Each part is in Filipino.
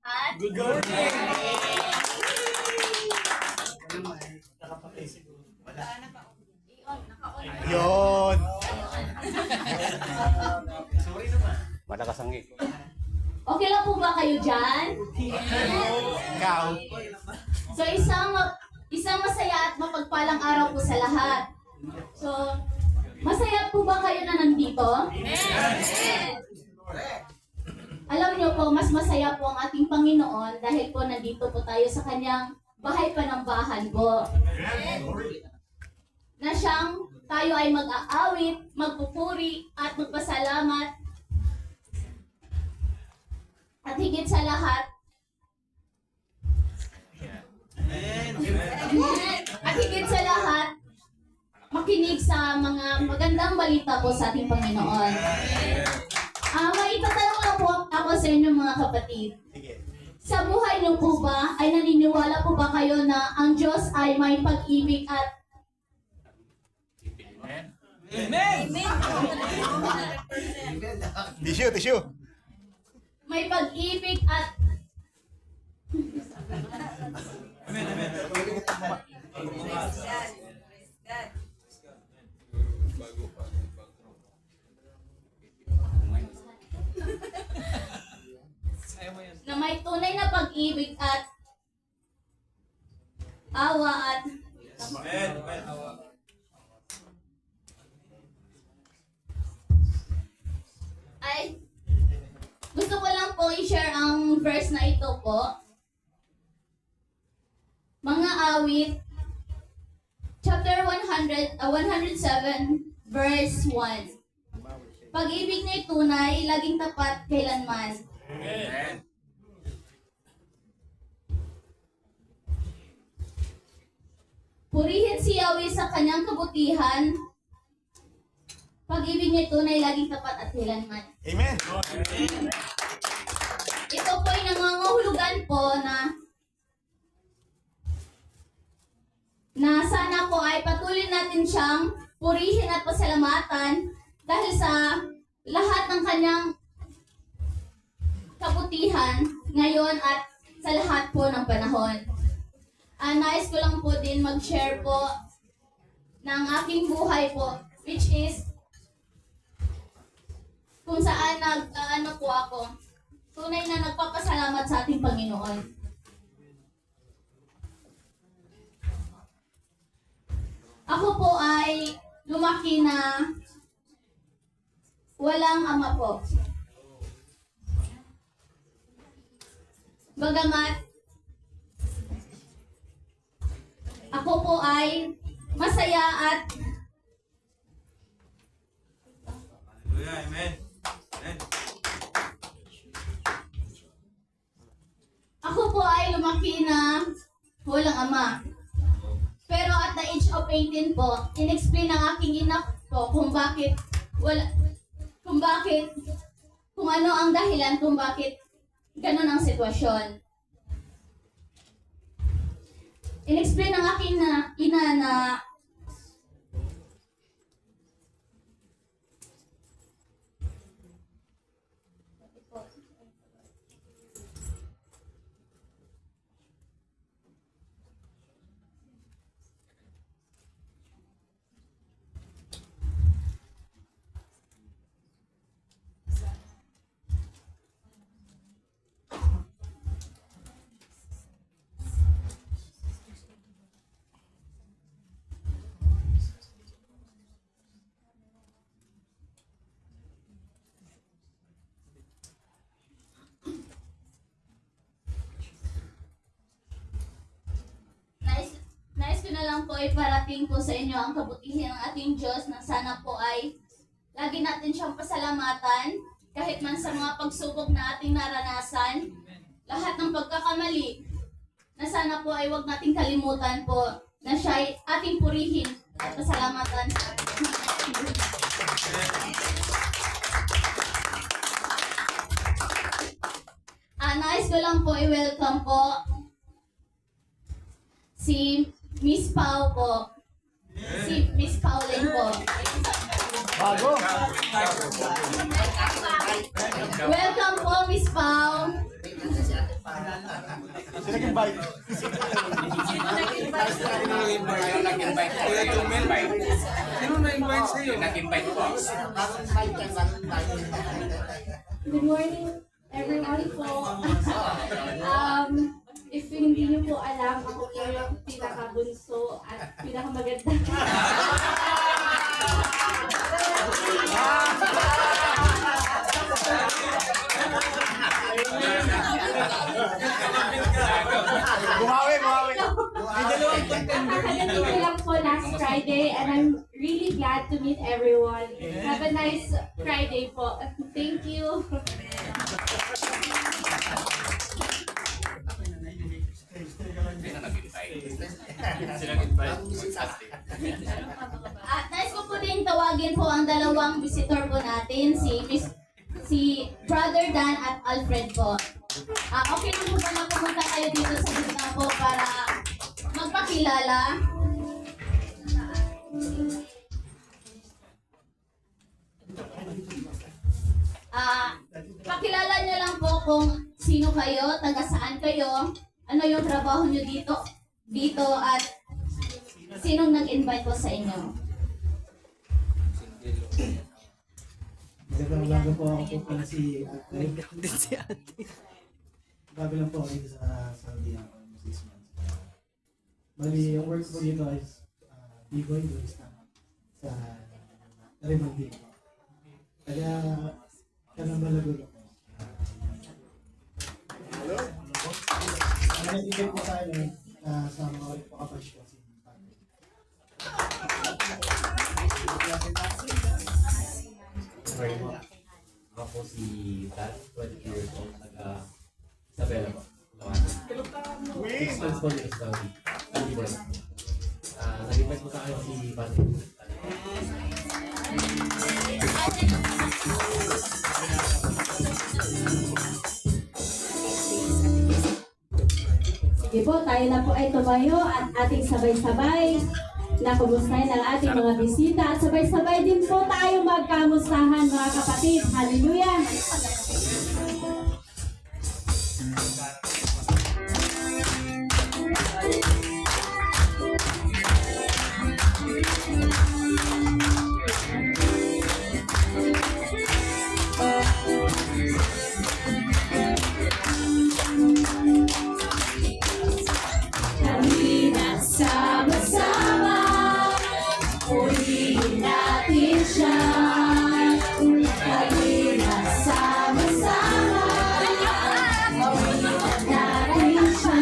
At Good morning! Yun! Sorry naman. Malakas ang ik. okay lang po ba kayo dyan? Ikaw. So isang masaya at mapagpalang araw po sa lahat. So, masaya po ba kayo na nandito? Alam niyo po, mas masaya po ang ating Panginoon dahil po nandito po tayo sa kanyang bahay panambahan po. Na siyang tayo ay mag-aawit, magpupuri at magpasalamat. At higit sa lahat, makinig sa mga magandang balita po sa ating Panginoon. May itatanong lang po ako sa inyo mga kapatid. Sa buhay niyo po ba, ay naniniwala po ba kayo na ang Diyos ay may pag-ibig at Tissue. may pag-ibig at na may tunay na pag-ibig at awa at ay gusto ko lang po i-share ang verse na ito po. Mga awit chapter 107 verse 1. Pag-ibig na'y tunay, laging tapat kailanman. Amen. Purihin si Yahweh sa kanyang kabutihan. Pag-ibig niya'y tunay, laging tapat at kailanman. Amen. Ito po ay nangangahulugan po na sana po ay patuloy natin siyang purihin at pasalamatan dahil sa lahat ng kanyang kabutihan ngayon at sa lahat po ng panahon. Nais ko lang po din mag-share po ng aking buhay po, which is kung saan po ako. Tunay na nagpapasalamat sa ating Panginoon. Ako po ay lumaki na walang ama po. Bagamat ako po ay masaya at Amen. ako po ay lumaki na walang ama. Pero at the age of 18 po, in-explain ng aking ina po kung ano ang dahilan kung bakit ganun ang sitwasyon. In-explain ng aking ina na nais ko na lang po ay parating po sa inyo ang kabutihan ng ating Diyos na sana po ay lagi natin siyang pasalamatan kahit man sa mga pagsubok na ating naranasan, lahat ng pagkakamali na sana po ay huwag nating kalimutan po na siya ay ating purihin at pasalamatan. Nais ko lang po i-welcome po si Miss Pau po. Si Miss Pauline po. Bago. Welcome po, Miss Pau. Sila invite. Sino na-invite sa'yo? Nag-invite po. Good morning, everyone po. If hindi niyo po alam, ako po yung pinakabunso at pinakamaganda. Bumawi, bumawi. Nakakalito lang po last Friday and I'm really glad to meet everyone. Have a nice Friday po. Thank you. Sino nag-invite? Sino nag-invite? At nais ko po din tawagin po ang dalawang visitor po natin, si Brother Dan at Alfred po. Okay lang po ba na pumunta kayo dito sa gitna po para magpakilala? Pakilala niyo lang po kung sino kayo, taga saan kayo, ano yung trabaho niyo dito at sinong nag-invite po sa inyo. Magandang umaga po, ako po pala si Ate. Bago lang po ako dito sa Saudi ako, 6 months. Bali, yung work ko dito is B-boy doon sa Rebandi. Kaya, Malago ako. Nag-ibig po sa akin sa mga pakapash ko. Sorry mo. Ako si Dad, 20 years old, taga Isabela po. 6 months po dito sa Saudi. Nag-invite mo sa akin si Patrick. Sige po, tayo na po ay tumayo at ating sabay-sabay na kumustahin ang ating mga bisita at sabay-sabay din po tayo magkamustahan mga kapatid. Hallelujah! Halina sama-sama, purihin natin siya. Halina sama-sama, purihin natin siya.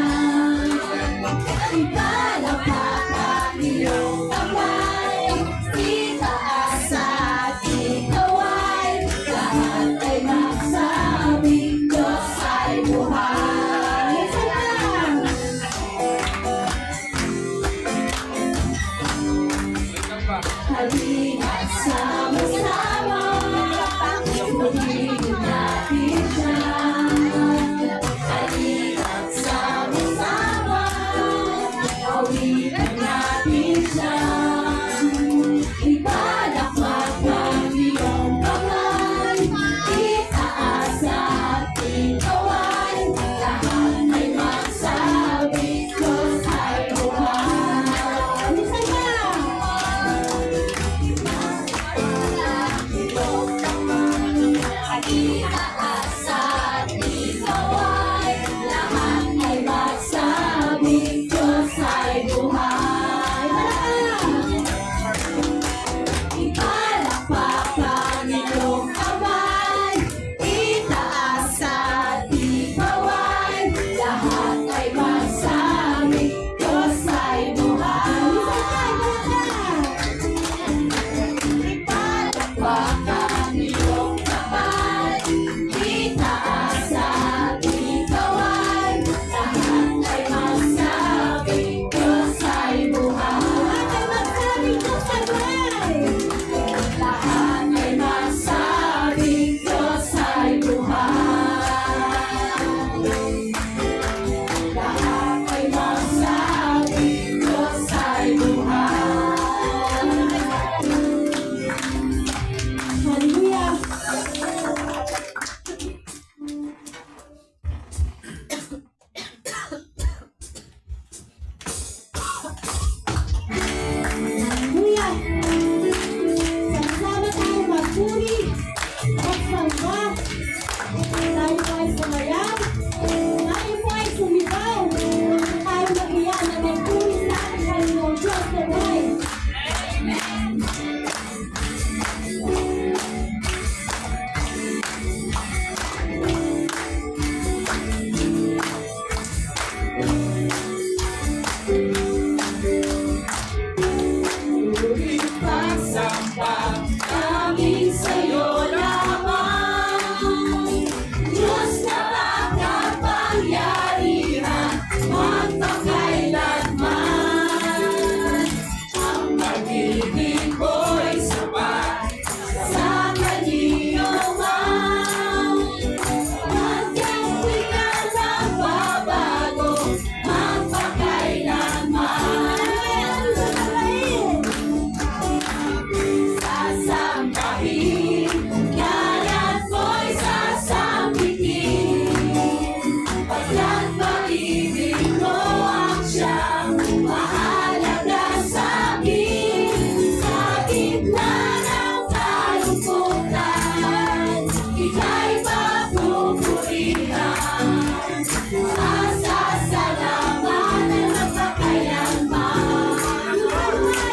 Masasalamatan at magpakailanman.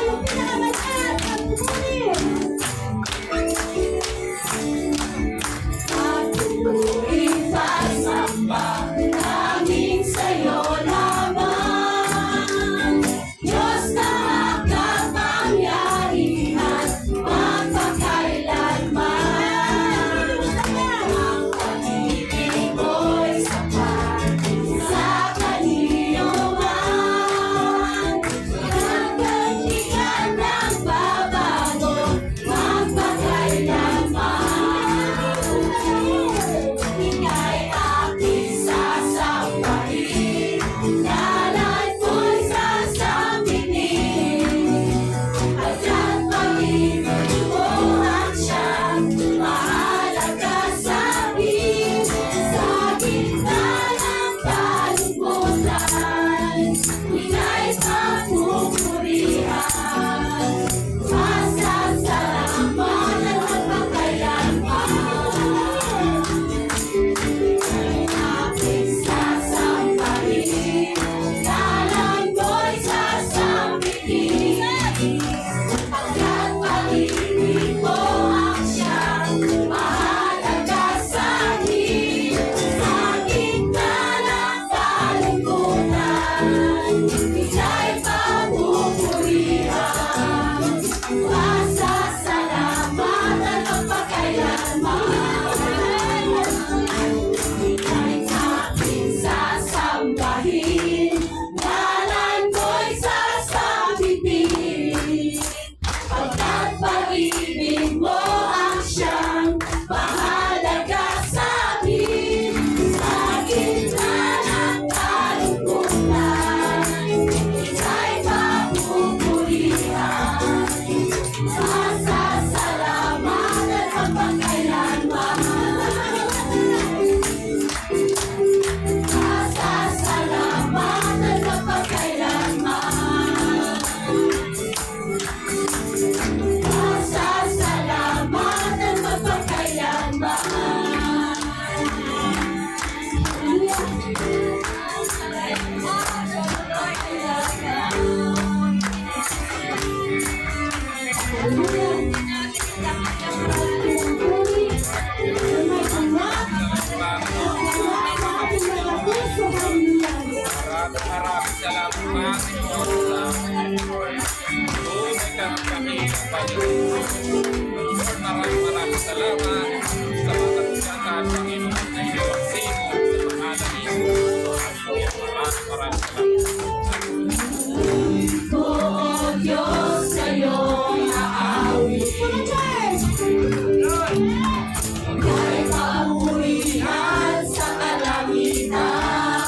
Yung pinakamasarap ang kukunin. Pagpupuri pasamba namin sa'yo lamang. Diyos na makapangyarihan, magpakailanman. Ang pag-ibig mo'y sapat sa kaniyungan. Hanggang di ka nang babago, magpakailanman. Ika'y aking sasambahin, ngalan mo'y sasambitin. Pagkat pag-ibig mo ang siyang mahalaga sa'kin. Sa gitna ng kalungkutan, ika'y papupurihan. Masasalamatan at magpakailanman. Aking sasambahin, ngalan mo'y sasambitin. Pagkat pag-ibig mo ang siyang mahalaga sa'kin. Sa gitna ng kalungkutan, ika'y papupurihan. Masasalamatan at magpakailanman. Ika'y aking sasambahin, ngalan mo'y sasambitin. Pagkat pag-ibig mo ang siyang mahalaga sa'kin. Sa gitna ng kalungkutan, ika'y papupurihan. Masasalamatan at magpakailanman. Masasalamatan at magpakailanman. Masasalamatan at magpakailanman. Maraming salamat Panginoon sa tunay kami maraming salamat sa mga kagugatan Panginoon na iyong sino sa pangalan ni Jesus. Maraming salamat. O Diyos, sa'yong aawit. Ika'y papurihan sa kalangitan.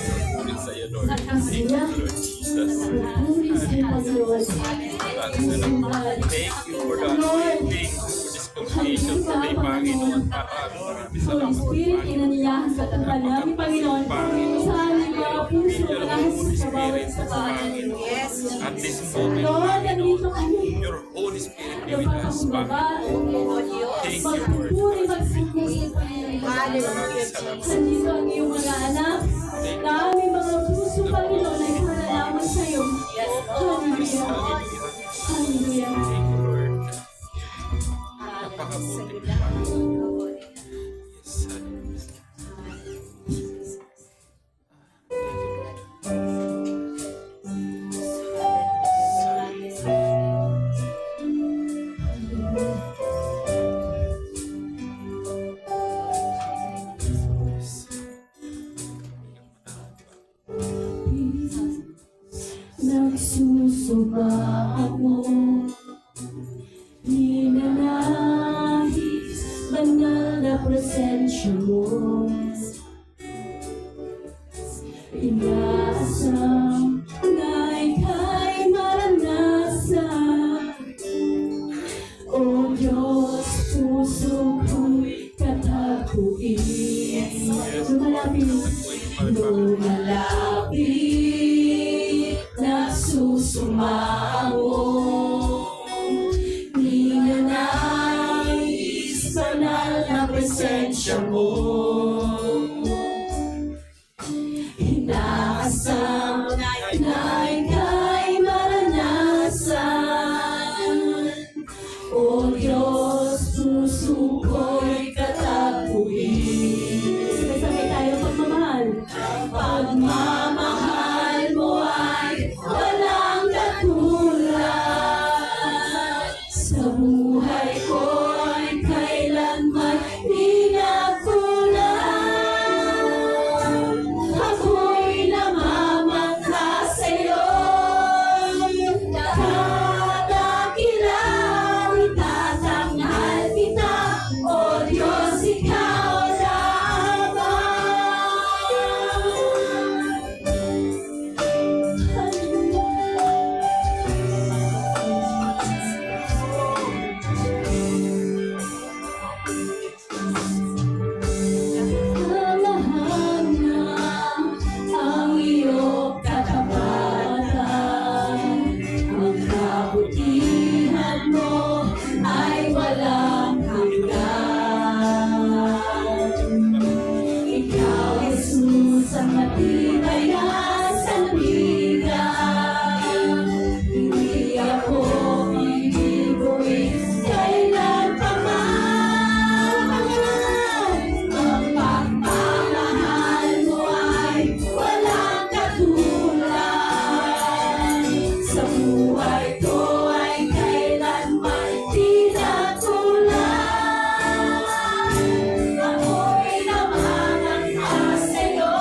pagpupulit sa iyo, Lord. Thank you, Lord Jesus. Thank you for the anointing, for this congregation today, Panginoon. Maraming Holy salamat, Spirit, Panginoon. inaniyahan sa tapan namin, Panginoon. Sa aming mga puso, lahat sa bawat sa Panginoon. At this moment, Lord, nandito kami. your Holy Spirit be with us, Lumakumbaba, Panginoon. Thank you, Lord. magpupuri, magsipuri, Nandito ang iyong mga anak, na aming mga puso, Panginoon, ay panalangin sa iyo. Hallelujah. Hallelujah. Thank you, Lord. Napakabuti mo, Panginoon. Yes, hallelujah. Nagsusuba ako, ninanahis, banal na presensya mo. Inaasam na ika'y maranasan. O Diyos, puso ko'y katakuin. Lumalapit, nagsusumango. Ninanais, banal na presensya mo. Inaasam na ika'y maranasan. O Diyos, puso ko'y katapuin. Sabay-sabay tayo pagmamahal. Pagmamahal mo ay walang katulad. Sa buhay ko ay kailanman di nagkulang. Ako'y namamangha sa'yo. Kadakilang itatanghal kita. O Diyos, ikaw lamang. Mahal na ang iyong katapatan. Ang kabutihan mo ay walang hanggan. Ikaw, Jesus, ang matibay na sandigan. Hindi ako ibiguin kailan pa man. Ang pagmamahal mo ay walang katulad. Sa buhay ko ay kailanman di nagkulang. Ako'y namamangha sa'yo.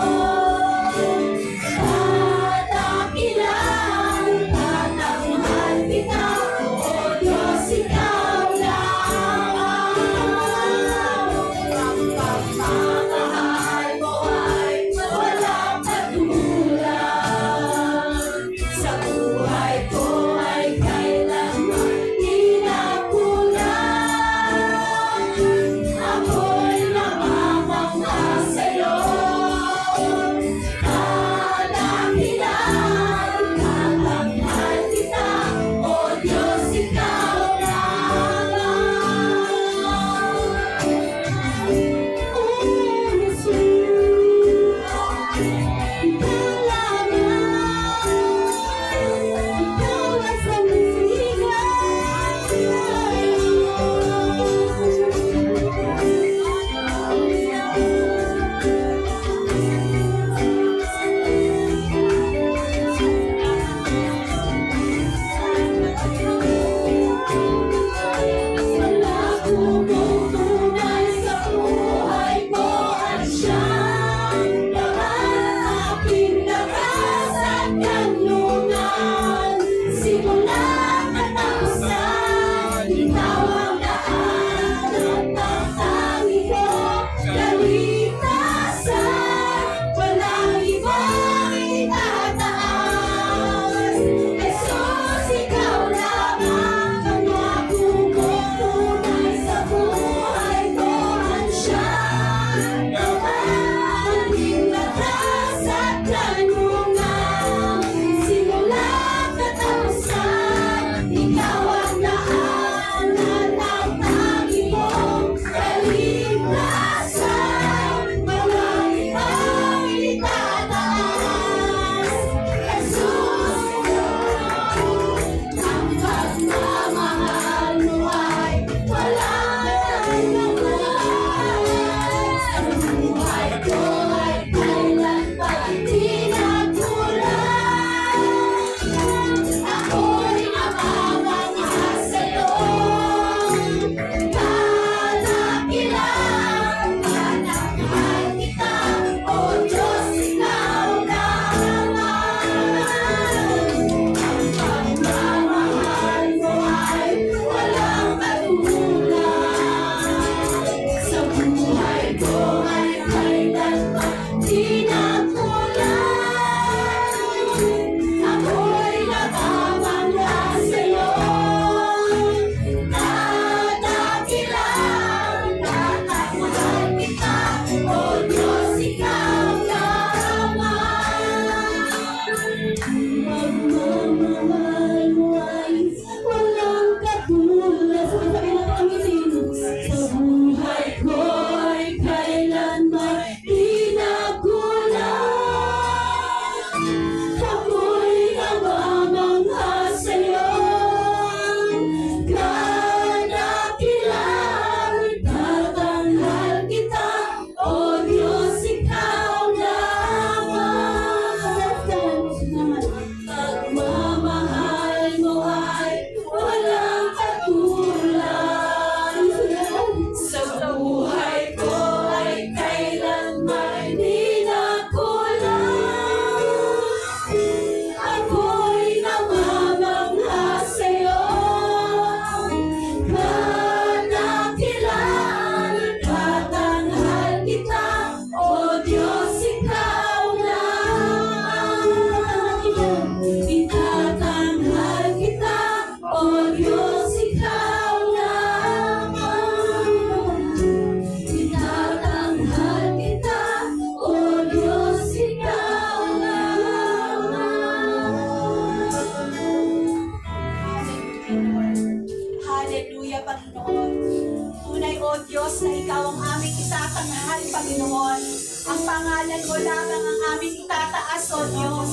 Panginoon. Ang pangalan mo lamang ang aming itataas, O Diyos.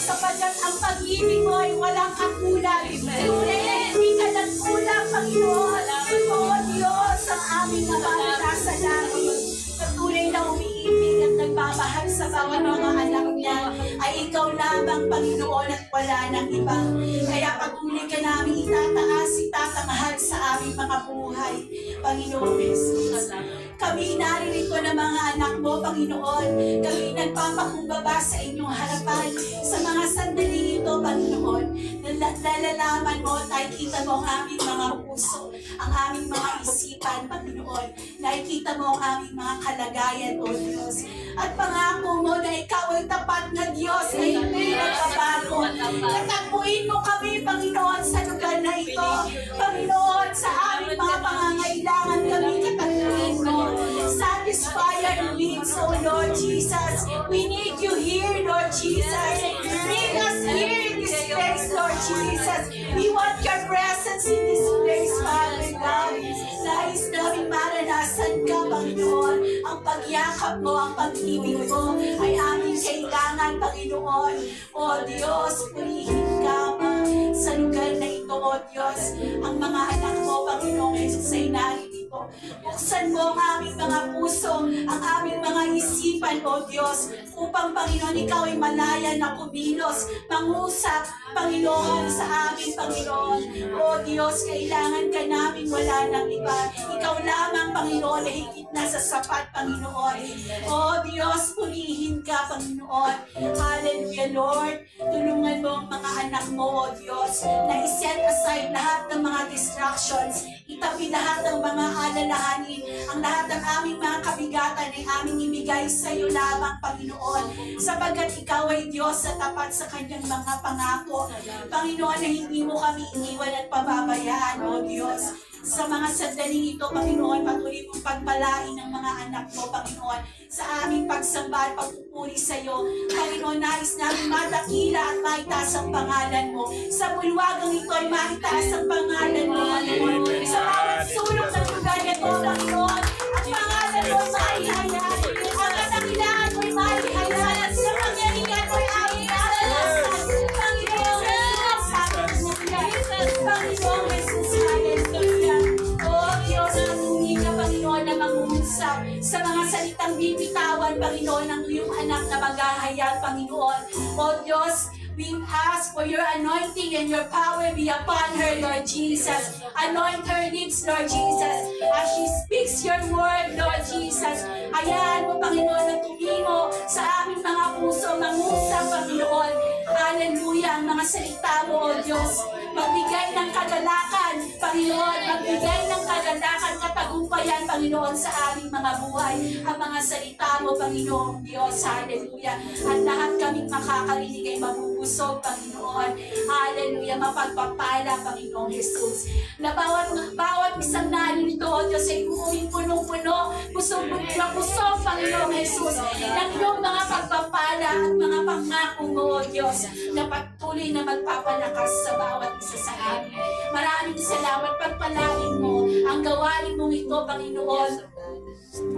Sapagkat ang pag-ibig mo ay walang kakulang. Hindi ka nagkulang, Panginoon. O Diyos, ang aming mga nasa langit. Patuloy na umiibig at nagmamahal sa bawat mga anak niya ay ikaw lamang, Panginoon, at wala nang iba. Kaya patuloy ka namin itataas, itatamahal sa aming mga buhay, Panginoon Jesus. Kami naririto na mga anak mo, Panginoon. Kami nagpapakumbaba sa inyong harapan sa mga sandali ito, Panginoon. Nalalaman mo at nakikita mo ang aming mga puso, ang aming mga isipan, Panginoon. Nakikita mo ang aming mga kalagayan, O Diyos. At pangako mo na ikaw ay tapat na Diyos na hindi nagbabago. Tatakbuhin mo kami, Panginoon, sa lugar na ito. Panginoon, sa aming mga pangangailangan kami tatakbuhin mo. Satisfy our needs, O Lord Jesus. We need you here, Lord Jesus. Bring us here in this place, Lord Jesus. We want your presence in this place, Father God. Nais namin maranasan ka, Panginoon. Ang pagyakap mo, ang pag-ibig mo ay aming kailangan, Panginoon. O Diyos, purihin ka sa lugar na ito, O Diyos. Ang mga anak mo, Panginoong Jesus, ay narito. Buksan mo ang aming mga puso, ang aming mga isipan, O Diyos, upang, Panginoon, ikaw ay malaya na kumilos, mangusap, Panginoon, sa amin, Panginoon. O Diyos, kailangan ka namin, wala nang iba. Ikaw lamang, Panginoon, na higit na sa sapat, Panginoon. O Diyos, purihin ka, Panginoon. Hallelujah, Lord. Tulungan mo ang mga anak mo, O Diyos, na iset aside lahat ng mga distractions. Itabi lahat ng mga alalahanin, ang lahat ng aming mga kabigatan ay aming ibigay sa iyo lamang, Panginoon. Sapagkat ikaw ay Diyos sa tapat sa kanyang mga pangako. Panginoon, na hindi mo kami iniwan at pababayaan, O Diyos. Sa mga sandaling ito, Panginoon, patuloy mong pagpalain ng mga anak mo, Panginoon, sa aming pagsamba at pagpupuri sa iyo. Panginoon, nais namin madakila at maitaas ang pangalan mo. Sa bulwagang ito ay maitaas ang pangalan mo, Panginoon. Sa bawat sulok ng lugar nito, Panginoon, ang pangalan mo ay maihayan. Ang kadakilaan mo ay maihayan. Sa pangyarihan mo ay aming naranasan. Panginoon, Panginoon Jesus, hallelujah. O Diyos, patuloy ka, Panginoon, na mangungusap sa mga salitang bibitawan, Panginoon, ng iyong anak na maghahayag, Panginoon. O Diyos, we ask for your anointing and your power be upon her, Lord Jesus. Anoint her lips, Lord Jesus, as she speaks your word, Lord Jesus. Hayaan mo, Panginoon, na tumingo sa aming mga puso, mangusap, Panginoon. Hallelujah, ang mga salita mo, O Diyos. Magbigay ng kagalakan, Panginoon. Magbigay ng kagalakan, katagumpayan, Panginoon, sa aming mga buhay. Ang mga salita mo, Panginoon Diyos. Hallelujah. At lahat kaming makakarinig ay mabubusog, Panginoon. Hallelujah. Mapagpapala, Panginoong Jesus. Na bawat isang naririto, O Diyos, ay uuwing punong-puno, busog, Panginoong Jesus. Ng iyong mga pagpapala at mga pangako mo, O Diyos, na patuloy na magpapalakas sa bawat isa sa amin. Maraming salamat, pagpalain mo ang gawain mong ito, Panginoon.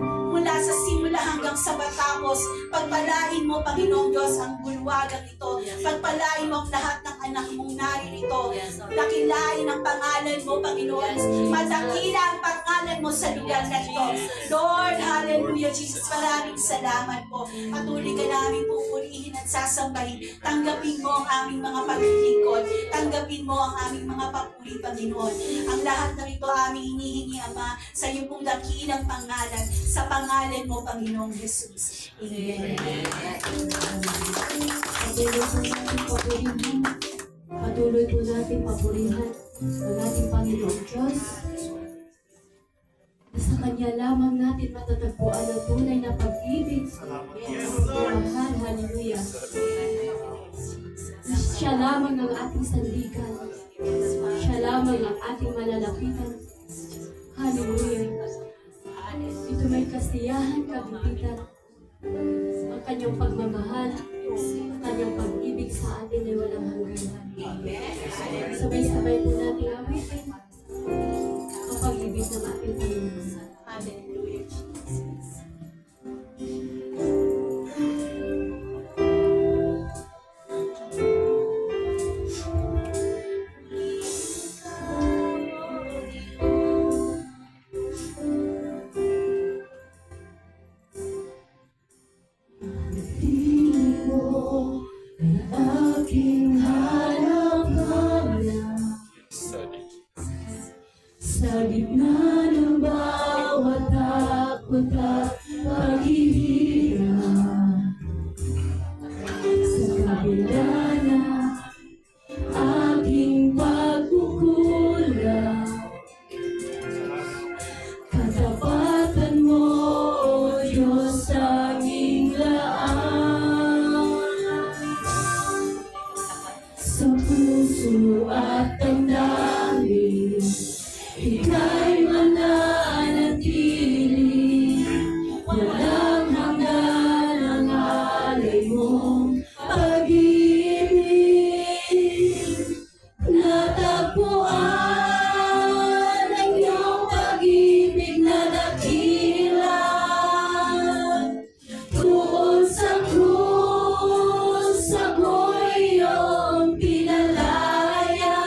Mula sa simula hanggang sa matapos, pagpalain mo, Panginoong Diyos, ang bulwagang ito. Pagpalain mo ang lahat ng anak mong naririto. Dakilain ang pangalan mo, Panginoon. Madakila ang pangalan mo sa lugar na ito. Lord, hallelujah, Jesus, maraming salamat po. Patuloy ka namin pupurihin at sasambahin. Tanggapin mo ang aming mga paglilingkod. Tanggapin mo ang aming mga papuri, Panginoon. Ang lahat ng ito aming hinihingi, Ama, sa iyong pong dakilang pangalan. Sa pangalan mo, Panginoong Jesus. Amen. Patuloy po natin papurihan ang ating Panginoong Diyos. Sa Kanya lamang natin matatagpuan ang tunay na pag-ibig. Mahal, hallelujah. Siya lamang ang ating sandigan. Siya lamang ang ating malalapitan. Hallelujah. Ito may kasiyahan, kabibigan. Ang kanyang pagmamahal, ang kanyang pag-ibig sa atin ay walang hanggan. Sabay-sabay po natin awitin ang pag-ibig ng ating Panginoon. Hallelujah, Jesus. aking hanap-hanap. Sa gitna ng bawat takot at paghihirap, sa kabila na aking pagkukulang, katapatan mo, O Diyos, tanging laan. Sa puso at damdamin, ika'y mananatili, walang hanggan ang alay mong pag-ibig. Natagpuan ang iyong pag-ibig na dakila, tuon sa krus, ako'y iyong pinalaya.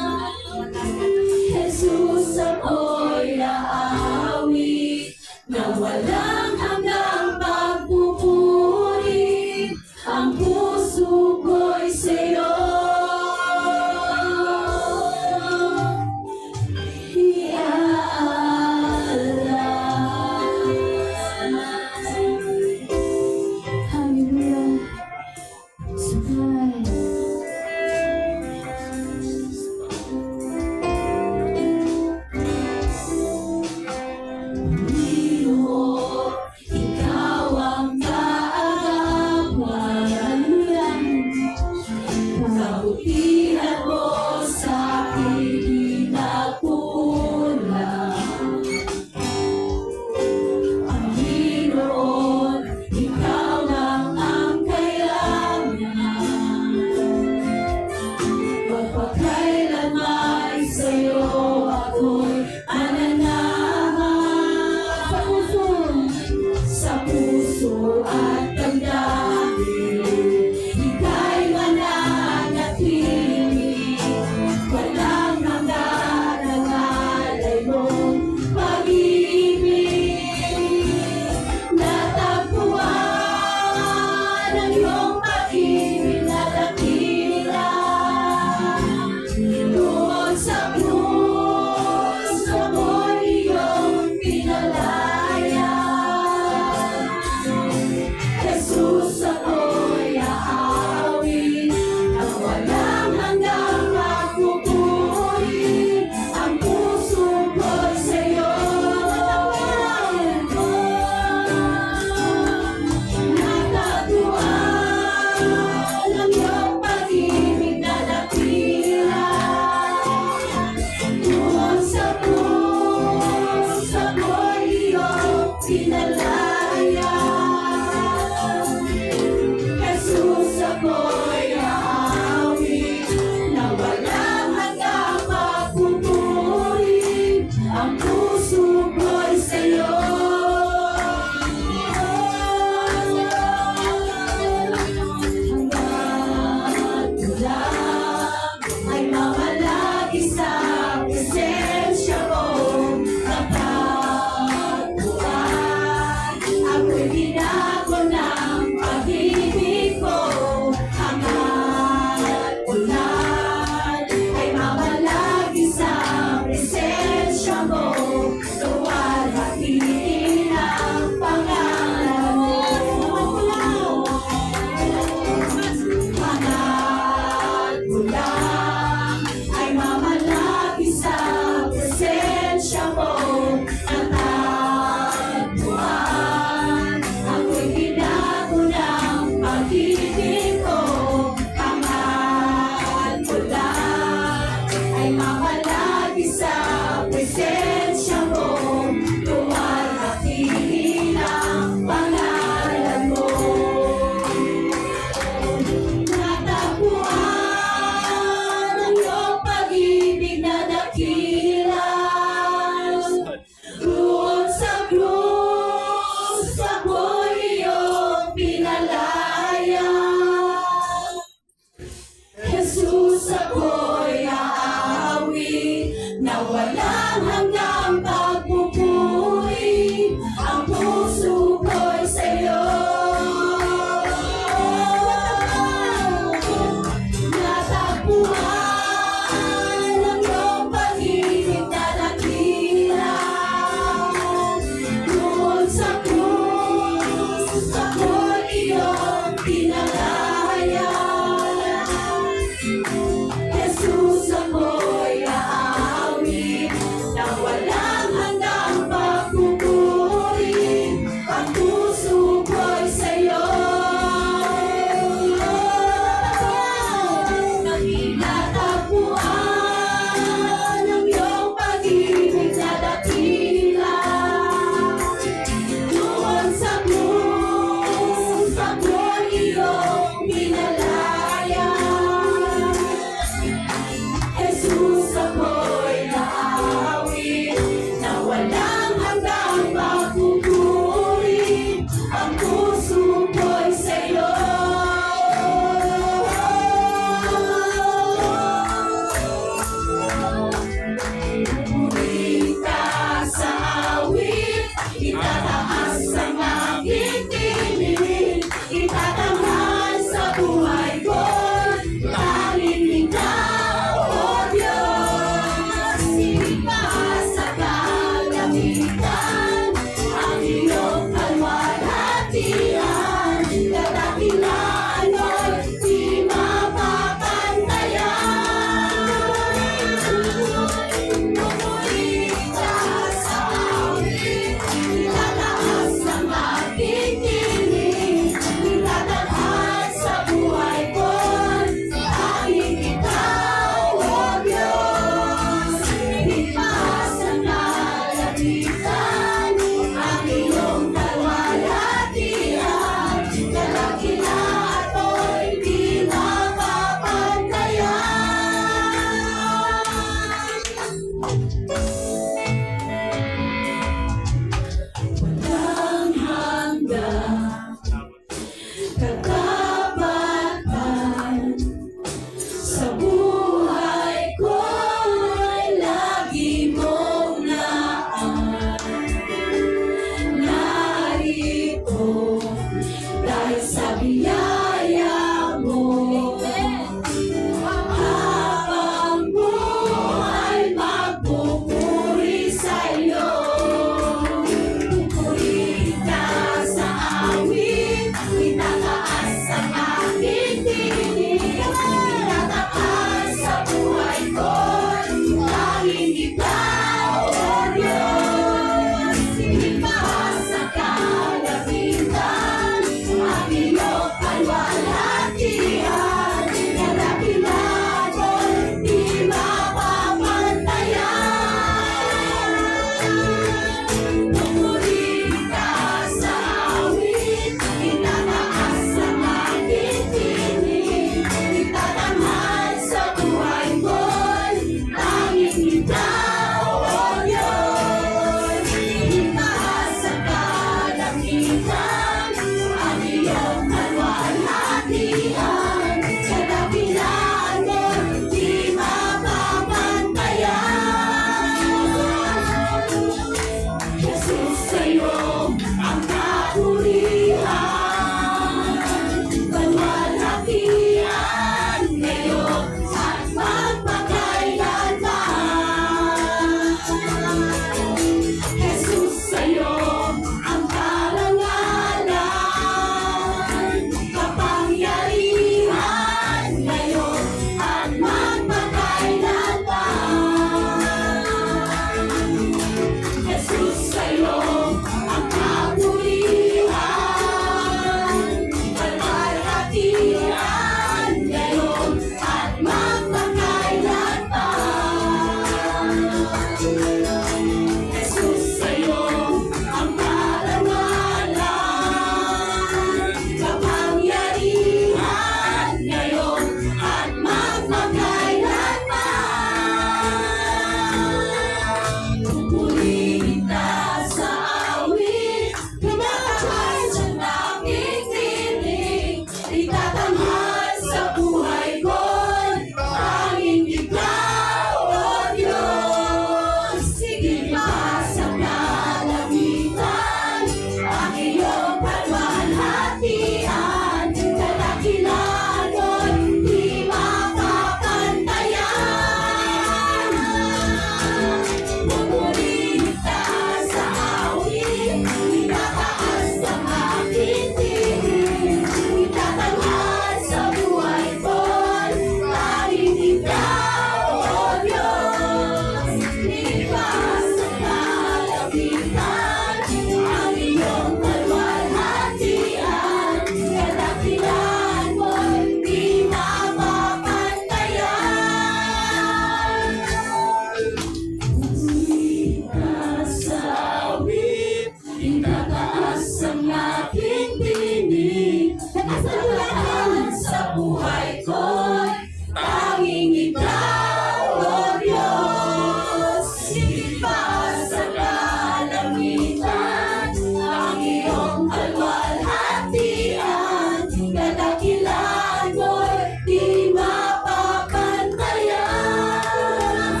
buhay ko'y tanging ikaw, O Diyos. Higit pa sa kalangitan, ang iyong kalwalhatian, kadakilan mo'y di mapapantayan.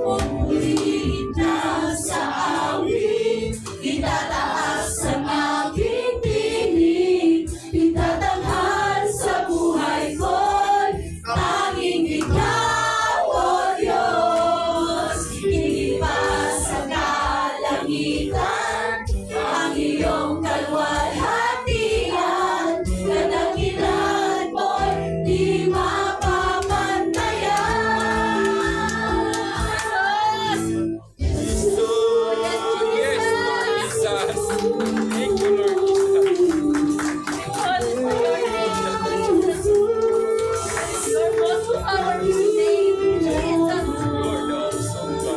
Pumuli na sa awit, itataas ang aking tinig, itatanghal sa buhay ko'y tanging ikaw, O Diyos. Higit pa sa kalangitan, ang iyong kalwalhatian, kadakilan mo'y di mapapantayan. Yes, Jesus. Thank you, Lord Jesus. Lord, the awesome God, you are the awesome God.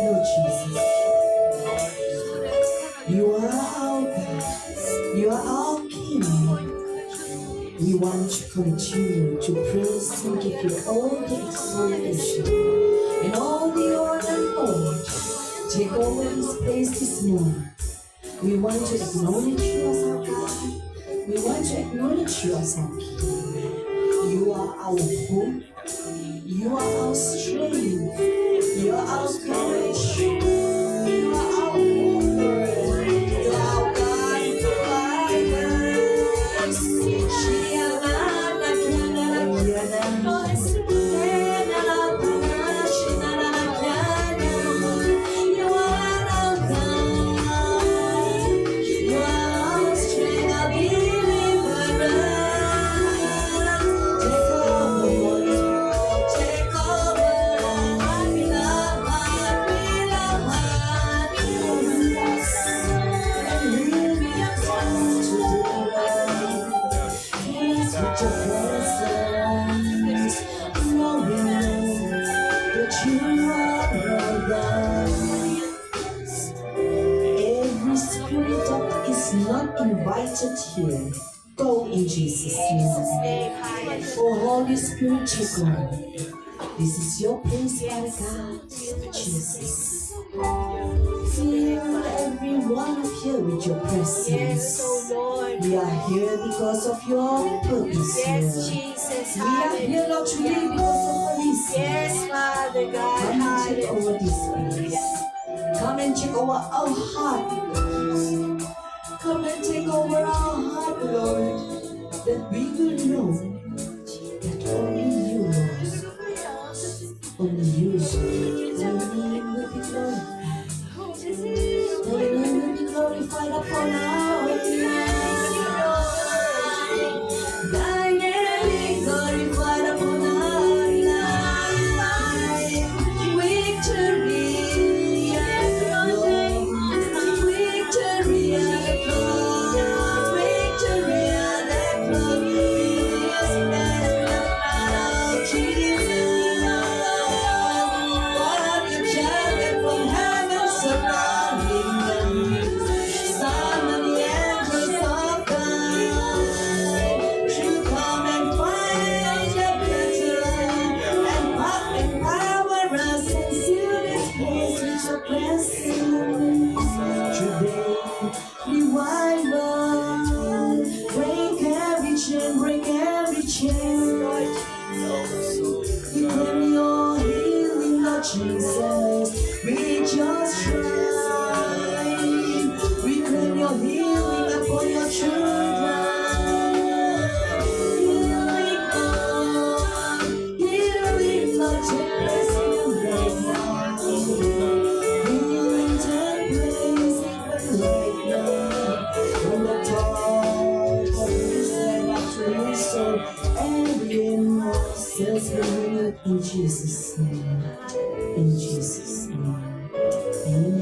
Lord Jesus, you are our God, you are our King. We want to continue to praise and give you all the exaltation and all the honor, Lord. Take over this place this morning. We want to acknowledge you as our God. We want to acknowledge you as our King. You are our hope. You are our strength. You are our courage. You are our comfort. You are our God provider. You are our God. You are our strength, our deliverer. Take over, we love and lead us to the with your presence, knowing that you are our God. Every spirit that is not invited here, go in Jesus' name. Oh, Holy Spirit, take over. This is your place, Father God, Jesus. Fill every one of you with your presence. We are here because of your purpose, Lord. We are here not today because of a reason. Come and take over this place. Come and take over our heart. Come and take over our heart, Lord, that we will know that only you, Lord, only you, your name will be glorified. Your name will be glorified upon our lives. Thy name be glorified upon our lives. Victory, Lord. Victory at the cross. Victory at the cross. change. We claim your healing, Lord Jesus. We just try. We claim your healing upon your children. Healing, Lord. Healing, Lord Jesus. Healing take place even right now. From the top of his head up to his soul, every emotion in Jesus' name. In Jesus' name. Amen.